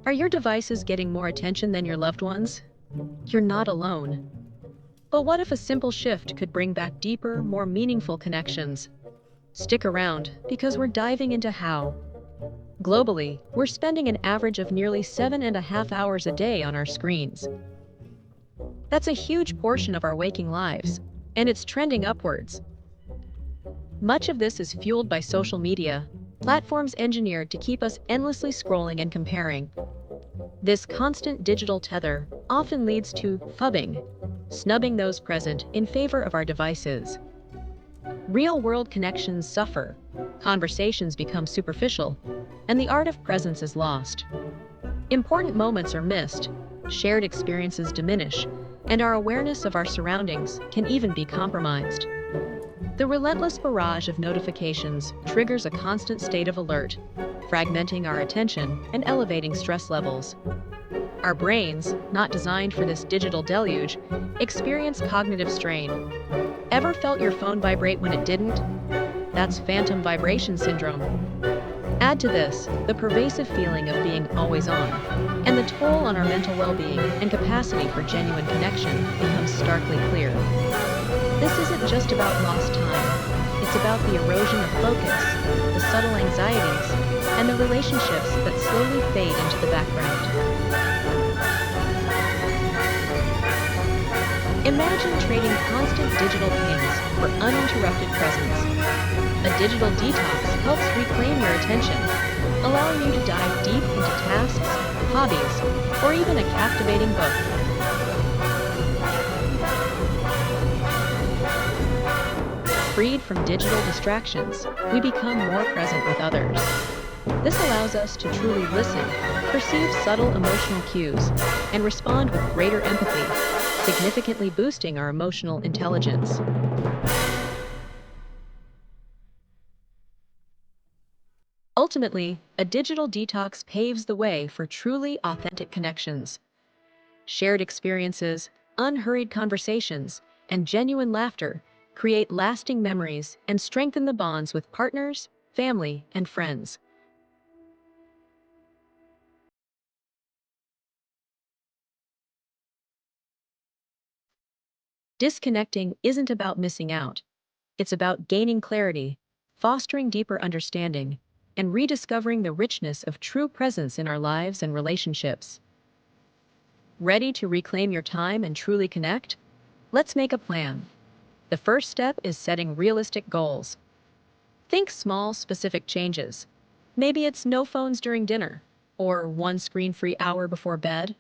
Are your devices getting more attention than your loved ones? You're not alone. But what if a simple shift could bring back deeper, more meaningful connections? Stick around, because we're diving into how. Globally, we're spending an average of nearly 7.5 hours a day on our screens. That's a huge portion of our waking lives, and it's trending upwards. Much of this is fueled by social media, platforms engineered to keep us endlessly scrolling and comparing. This constant digital tether often leads to phubbing, snubbing those present in favor of our devices. Real-world connections suffer, conversations become superficial, and the art of presence is lost. Important moments are missed, shared experiences diminish, and our awareness of our surroundings can even be compromised. The relentless barrage of notifications triggers a constant state of alert, fragmenting our attention and elevating stress levels. Our brains, not designed for this digital deluge, experience cognitive strain. Ever felt your phone vibrate when it didn't? That's phantom vibration syndrome. Add to this the pervasive feeling of being always on, and the toll on our mental well-being and capacity for genuine connection becomes starkly clear. This isn't just about lost time. It's about the erosion of focus, the subtle anxieties, and the relationships that slowly fade into the background. Imagine trading constant digital pings for uninterrupted presence. A digital detox helps reclaim your attention, allowing you to dive deep into tasks, hobbies, or even a captivating book. Freed from digital distractions, we become more present with others. This allows us to truly listen, perceive subtle emotional cues, and respond with greater empathy, significantly boosting our emotional intelligence. Ultimately, a digital detox paves the way for truly authentic connections. Shared experiences, unhurried conversations, and genuine laughter create lasting memories and strengthen the bonds with partners, family, and friends. Disconnecting isn't about missing out. It's about gaining clarity, fostering deeper understanding, and rediscovering the richness of true presence in our lives and relationships. Ready to reclaim your time and truly connect? Let's make a plan. The first step is setting realistic goals. Think small, specific changes. Maybe it's no phones during dinner, or one screen-free hour before bed.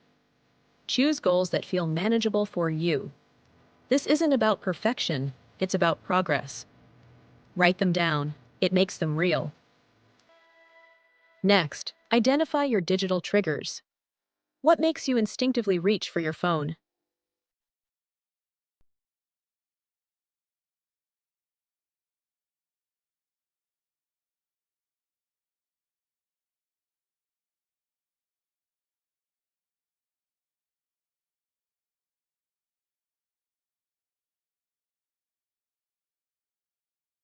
Choose goals that feel manageable for you. This isn't about perfection, it's about progress. Write them down, it makes them real. Next, identify your digital triggers. What makes you instinctively reach for your phone?